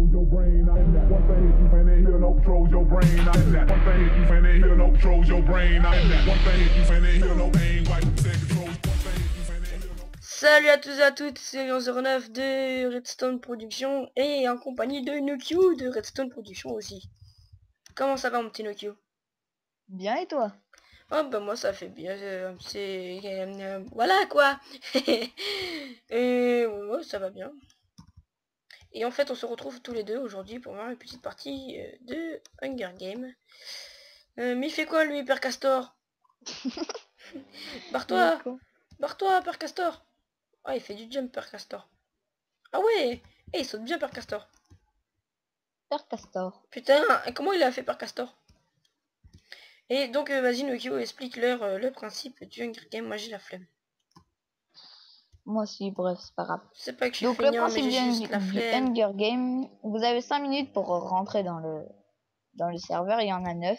froze your brain. I that one thing you finna hear no froze your brain. I that one thing you finna hear no froze your brain. I that one thing you finna hear no pain. Why you say froze? One thing you finna hear no. Salut à tous et à toutes, c'est Lion09 de Redstone Production et en compagnie de Nokio de Redstone Production aussi. Comment ça va mon petit Nokio? Bien et toi? Oh bah moi ça fait bien, voilà quoi. Et ouais, ça va bien. Et en fait on se retrouve tous les deux aujourd'hui pour voir une petite partie de Hunger Game. Mais il fait quoi lui, Père Castor? Barre-toi! Barre-toi, Père Castor! Ah, il fait du jump, Père Castor. Ah ouais! Eh, il saute bien, Père Castor. Père Castor. Putain, comment il a fait, Père Castor? Et donc, vas-y, Nokio, explique-leur le principe du Hunger Game. Moi, j'ai la flemme. Moi aussi, bref, c'est pas grave. C'est pas que je suis Donc le feignant, mais principe j'ai juste la du flemme. Hunger Game, vous avez 5 minutes pour rentrer dans le serveur, il y en a 9.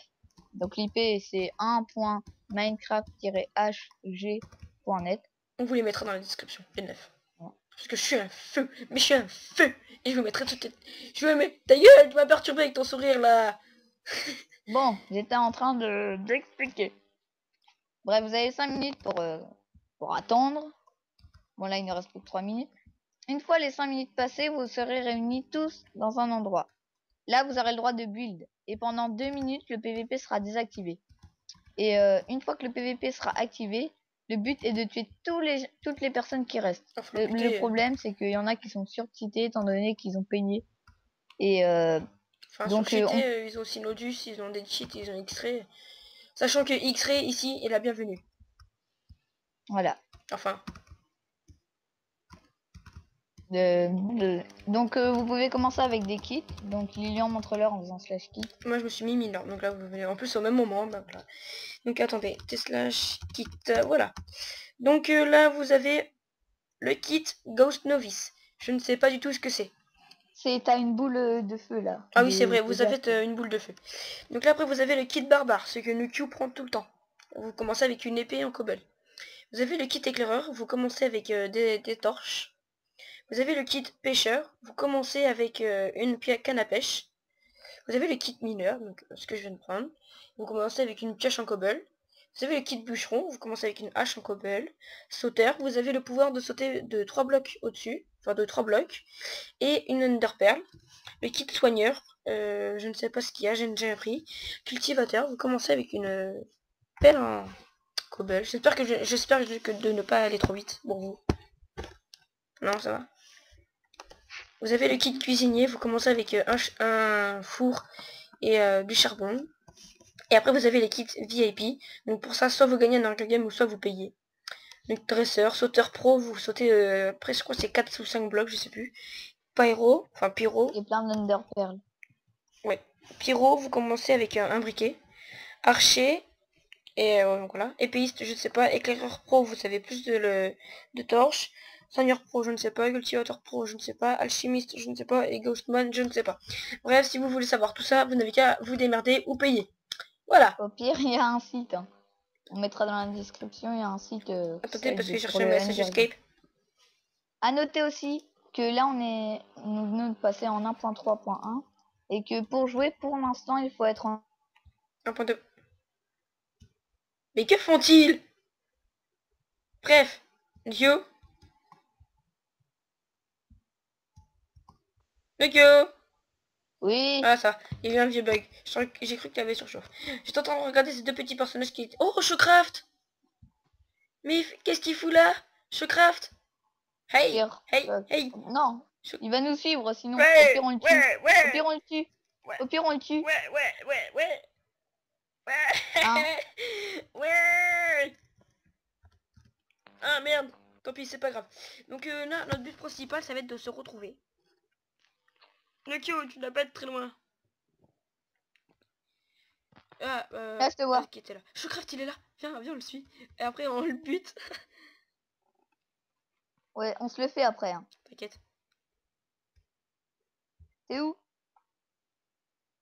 Donc l'IP c'est 1.minecraft-hg.net. On vous les mettra dans la description, les 9. Ouais. Parce que je suis un feu, mais je suis un feu. Et je vous mettrai toute... Je vais mettre... Ta gueule, tu m'as perturbé avec ton sourire, là. Bon, j'étais en train d'expliquer. Bref, vous avez 5 minutes pour attendre. Bon là, il ne reste plus que 3 minutes. Une fois les 5 minutes passées, vous serez réunis tous dans un endroit. Là, vous aurez le droit de build. Et pendant 2 minutes, le PVP sera désactivé. Et une fois que le PVP sera activé, le but est de tuer toutes les personnes qui restent. Enfin, Le problème, c'est qu'il y en a qui sont surcheatés étant donné qu'ils ont payé. Et enfin, donc, surcheaté, ils ont aussi Nodus, ils ont des cheats, ils ont X-Ray. Sachant que X-Ray, ici, est la bienvenue. voilà. Enfin... Donc vous pouvez commencer avec des kits. Donc Lilian montre-leur en faisant /kit. Moi je me suis mis mineur, donc là vous venez en plus au même moment. Bah, voilà. Donc attendez, t/kit, voilà. Donc là vous avez le kit Ghost Novice. Je ne sais pas du tout ce que c'est. T'as une boule de feu là. Ah oui c'est vrai, vous avez une boule de feu. Donc là après vous avez le kit barbare, ce que Nokio prend tout le temps. Vous commencez avec une épée en cobble. Vous avez le kit éclaireur, vous commencez avec des torches. Vous avez le kit pêcheur, vous commencez avec une canne à pêche. Vous avez le kit mineur, donc ce que je viens de prendre. Vous commencez avec une pioche en cobble. Vous avez le kit bûcheron, vous commencez avec une hache en cobble. Sauteur, vous avez le pouvoir de sauter de 3 blocs au-dessus, enfin de 3 blocs. Et une enderpearl. Le kit soigneur, je ne sais pas ce qu'il y a, j'ai déjà appris. Cultivateur, vous commencez avec une pelle en cobble. J'espère que de ne pas aller trop vite pour vous. Non, ça va. Vous avez le kit cuisinier, vous commencez avec un four et du charbon. Et après vous avez les kits VIP. Donc pour ça, soit vous gagnez un Hunger Game ou soit vous payez. Donc dresseur, sauteur pro, vous sautez après je crois que c'est 4 ou 5 blocs, je sais plus. Pyro, enfin pyro. Et plein d'enderpearl. Ouais. Pyro, vous commencez avec un briquet. Archer. Et donc voilà. Épéiste, je ne sais pas. Éclaireur pro, vous savez plus de torches. Seigneur pro, je ne sais pas. Cultivateur pro, je ne sais pas. Alchimiste, je ne sais pas. Et Ghostman, je ne sais pas. Bref, si vous voulez savoir tout ça, vous n'avez qu'à vous démerder ou payer. Voilà. Au pire, il y a un site. Hein. On mettra dans la description, il y a un site. Attendez, parce que j'ai cherché un message escape. À noter aussi que là, nous venons de passer en 1.3.1 et que pour jouer, pour l'instant, il faut être en 1.2. Mais que font-ils? Bref, Dio. Nokio. Oui. Ah ça, il y a eu un vieux bug. J'ai cru que tu avais surchauffe. J'étais en train de regarder ces deux petits personnages qui étaient... Oh, Showcraft. Mais qu'est-ce qu'il fout là? Showcraft. Hey, hey, hey. Non, il va nous suivre sinon. Ouais, au pire on le tue. ouais. Au pire on le tue. Ouais. Au pire on le tue. Ouais. Hein? Ouais. Ah merde. Tant pis, c'est pas grave. Donc là, notre but principal, ça va être de se retrouver. Nokio, tu n'as pas être très loin. Ah, Là je te vois. qui était là. Showcraft, il est là. Viens, on le suit. Et après, on le bute. Ouais, on se le fait après. Hein. T'inquiète. T'es où?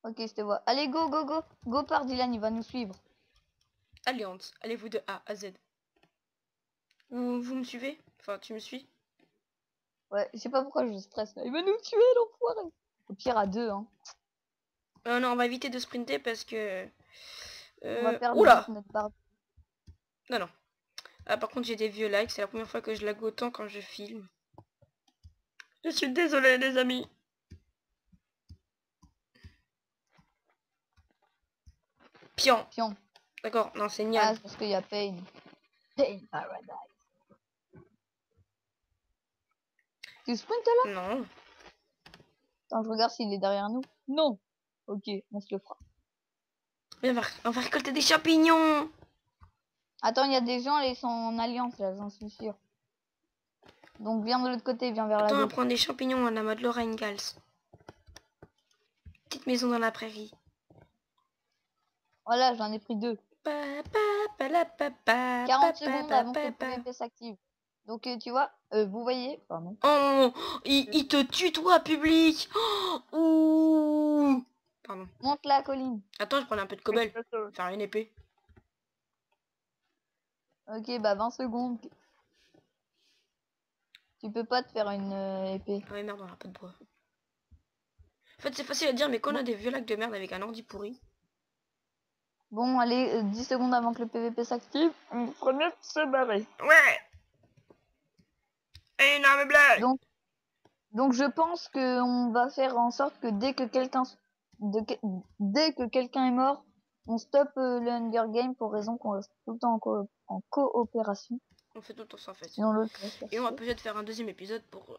Ok, je te vois. Allez, go. Go par Dylan, il va nous suivre. Alliance, allez-vous de A à Z. Vous me suivez? Enfin, tu me suis? Ouais, je sais pas pourquoi je stresse là. Il va nous tuer, l'enfoiré. Au pire, à 2, hein. Non, on va éviter de sprinter parce que... On va perdre oula. vite notre barre. Non, non. Ah, par contre, j'ai des vieux likes. C'est la première fois que je lag autant quand je filme. Je suis désolé, les amis. Pion. Pion. D'accord, non, c'est Ah, Nian. c'est parce qu'il y a Pain. Pain Paradise. Tu sprintes là? Non. Attends, je regarde s'il est derrière nous. Non. Ok, on se le fera. Mais on va récolter des champignons. Attends, il y a des gens, là, ils sont en alliance, là, j'en suis sûr. Donc viens de l'autre côté, viens vers la Attends, on va gauche. prendre des champignons à la mode Lorraine Gals. Petite maison dans la prairie. Voilà, j'en ai pris 2. 40 secondes avant que le PVP s'active. Donc tu vois, vous voyez, pardon. Oh, il te tue toi, public. Oh, ouh. Pardon. Monte la colline. Attends, je prends un peu de cobble. Faire une épée. Ok, bah 20 secondes. Tu peux pas te faire une épée. Ah ouais, merde, on a pas de bois. En fait, c'est facile à dire, mais quand on a des vieux lacs de merde avec un ordi pourri. Bon, allez, 10 secondes avant que le PVP s'active. On ferait mieux de se barrer. Ouais. Énorme blague. Donc je pense que on va faire en sorte que dès que quelqu'un est mort, on stoppe le Hunger Game pour raison qu'on reste tout le temps en coopération. On fait tout le temps ça en fait. Sinon l'autre va se faire Et on va chier. peut-être faire un deuxième épisode pour...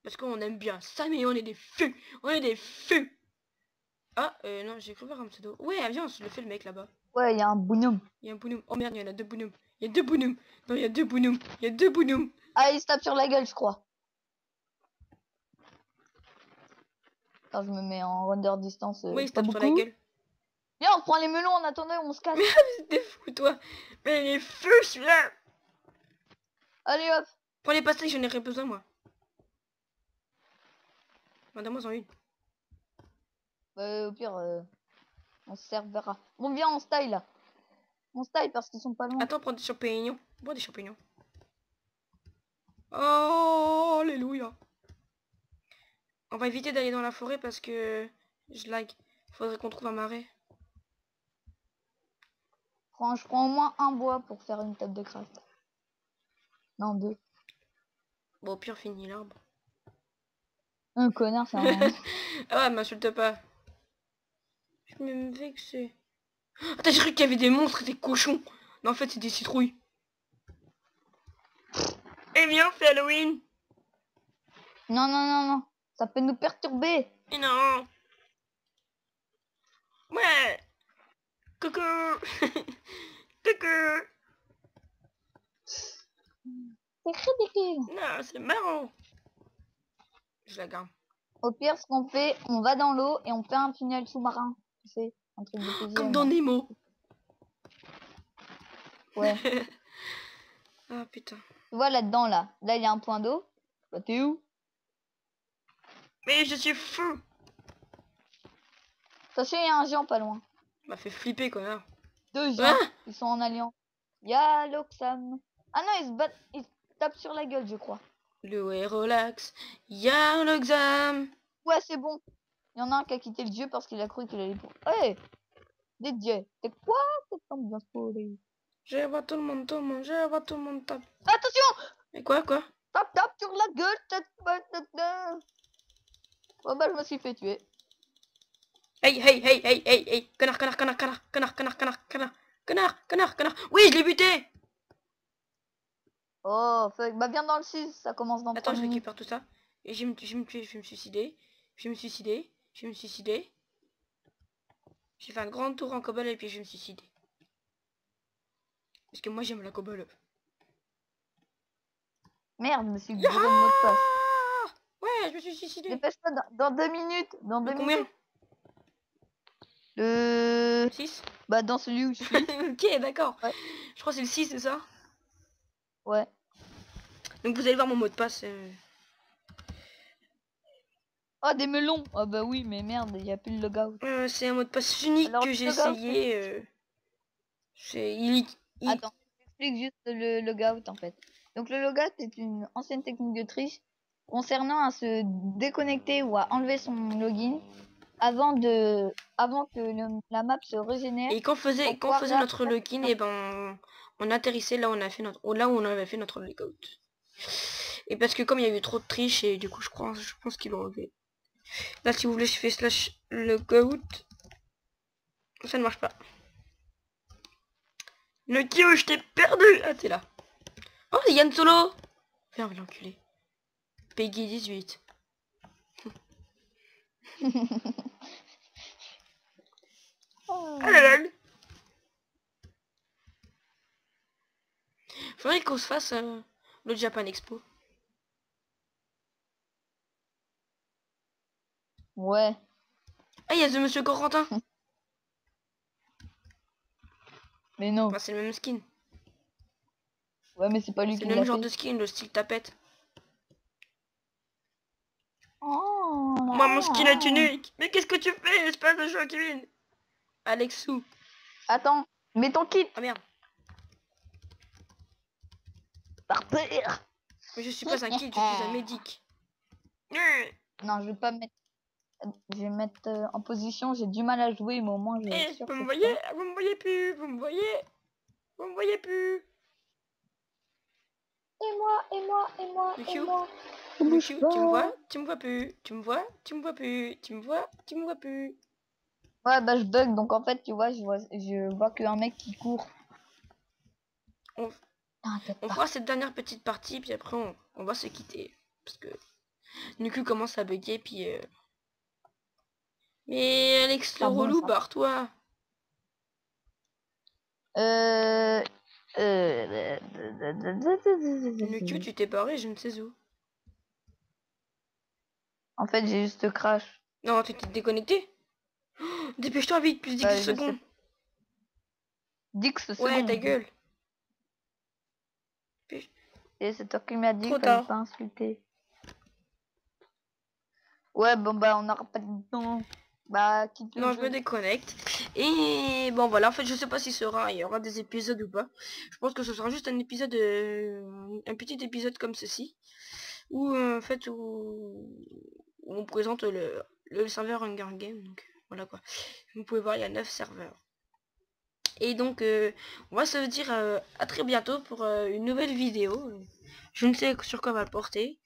Parce qu'on aime bien ça, mais on est des feux. On est des feux. Ah, non, j'ai cru voir un pseudo. Ouais, viens, on se le fait le mec là-bas. Ouais, il y a un bonhomme. Il y a un bonhomme. Oh merde, il y en a 2 bonhommes. Il y a 2 bonhommes. Non, il y a 2 bonhommes. Il y a 2 bonhommes. Ah, il se tape sur la gueule, je crois. Quand je me mets en render distance, Ouais, il se pas tape sur la beaucoup. gueule. Viens, on prend les melons en attendant, on se casse. T'es fou, toi. Mais il est feu, celui-là. Allez hop. Prends les pastèques, j'en aurais besoin, moi. Donne-moi en une. Au pire, on se servira. Bon, viens, on style là. On style parce qu'ils sont pas loin. Attends, prends des champignons. Prends des champignons. Oh, alléluia. On va éviter d'aller dans la forêt parce que je lag. Faudrait qu'on trouve un marais. Je prends au moins un bois pour faire une table de craft. Non, 2. Bon, au pire, fini l'arbre. Un connard, c'est un... Ah ouais, m'insulte pas. Je vais me vexer. Attends, j'ai cru qu'il y avait des monstres et des cochons. Non, en fait, c'est des citrouilles. Eh bien, c'est Halloween. Non, non, non, non. Ça peut nous perturber. Et non. Ouais. Coucou. Coucou. C'est ridicule. Non, c'est marrant. Je la garde. Au pire, ce qu'on fait, on va dans l'eau et on fait un tunnel sous-marin. Tu sais, un truc de PVM. Comme dans Nemo. Ouais. Ah putain. Tu vois là-dedans, là. Là, il y a un point d'eau. Bah, t'es où? Mais je suis fou. Attention, il y a un géant pas loin. M'a fait flipper, connard. 2 géants. Ah, Ils sont en alliance. Il y a l'Oxam. Ah non, ils se battent. Ils se tapent sur la gueule, je crois. le ouais, relax. Y'a l'examen. Ouais, c'est bon. Il y en a un qui a quitté le dieu parce qu'il a cru qu'il allait pour... Hey, des dieux. C'est quoi cette ambiance pourrie? Je vois tout le monde, je vois tout le monde tape. Attention! Et quoi? Tape sur la gueule. Oh bah, je me suis fait tuer. Hey. Connard. Oui, je l'ai buté. Oh, fuck. Bah, viens dans le 6. Ça commence dans 3 Attends, je minutes. récupère tout ça. Et je vais me suicider. Je vais me suicider. J'ai fait un grand tour en cobble et puis je vais me suicider. Parce que moi j'aime la cobble. Merde, je me suis bourré de mot de passe. Ouais, je me suis suicidé. Dépêche-toi dans 2 minutes. Dans 2 Combien? minutes. Le... 6. Bah, dans celui où je suis. Ok, d'accord. Ouais. Je crois que c'est le 6, c'est ça? Ouais. Donc vous allez voir mon mot de passe. Oh, des melons. Oh, bah oui, mais merde, il n'y a plus le logout. C'est un mot de passe unique Alors, que j'ai logout, essayé. Attends, j'explique juste le logout en fait. Donc le logout est une ancienne technique de triche concernant à se déconnecter ou à enlever son login avant que la map se régénère. Et quand on faisait pouvoir notre login, et ben on atterrissait là où on a fait là où on avait fait notre logout. Et parce que comme il y a eu trop de triche et du coup je pense qu'ils l'ont enlevé. Là si vous voulez je fais slash logout. Ça ne marche pas. Le Kyo, je t'ai perdu. Ah t'es là. Oh c'est Yann Solo. Viens l'enculé. Peggy 18. Oh. Ah là là. Faudrait qu'on se fasse le Japan Expo. Ouais. Ah il y a ce monsieur Corentin. Mais non. Enfin, c'est le même skin. Ouais, mais c'est pas lui C'est qui le l'a même genre fait. de skin, le style tapette. Oh, Moi mon skin est unique. Mais qu'est-ce que tu fais, espèce de Joaquin? Alexou. Attends, mets ton kit Ah merde. par terre. Mais je suis pas un kid, je suis un médic. Non, je vais pas mettre. Je vais mettre en position. J'ai du mal à jouer, mais au moins je vais être Eh, sûr vous que me je voyez? fais. Vous me voyez plus? Vous me voyez? Vous me voyez plus? Et moi, et moi, et moi, Le et Q? moi. Le Q, tu me vois? Tu me vois plus? Tu me vois? Tu me vois plus? Tu me vois? Tu me vois plus? Ouais, bah je bug, donc en fait, tu vois, je vois qu'un mec qui court. On, T'inquiète on pas. fera cette dernière petite partie, puis après on va se quitter. Parce que Nuku commence à bugger, puis... Mais Alex le Ah bon, relou, ça. barre-toi. Nuku, tu t'es barré, je ne sais où. En fait, j'ai juste crash. Non, tu t'es déconnecté? Oh, dépêche-toi vite, plus 10 Bah, je secondes. sais. 10 secondes. Ouais, ta gueule. Et c'est toi qui m'as dit Trop qu'il fallait tard. pas insulter. Ouais, bon bah on n'aura pas de temps. Bah, quitte le Non, jeu. je me déconnecte. Et bon, voilà, en fait, je sais pas si il y aura des épisodes ou pas. Je pense que ce sera juste un épisode, un petit épisode comme ceci. Où, en fait, où on présente le serveur Hunger Game. Donc, voilà quoi. Vous pouvez voir, il y a 9 serveurs. Et donc, on va se dire à très bientôt pour une nouvelle vidéo. Je ne sais sur quoi on va le porter.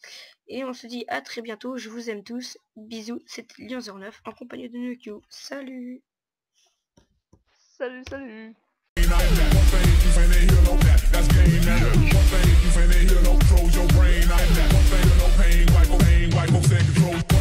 Et on se dit à très bientôt. Je vous aime tous. Bisous. C'était Lion09 en compagnie de Nuku. Salut. Salut, salut. One thing you finna hear no that, that's game that. One thing you finna hear no control your brain. One thing no pain, like no second control.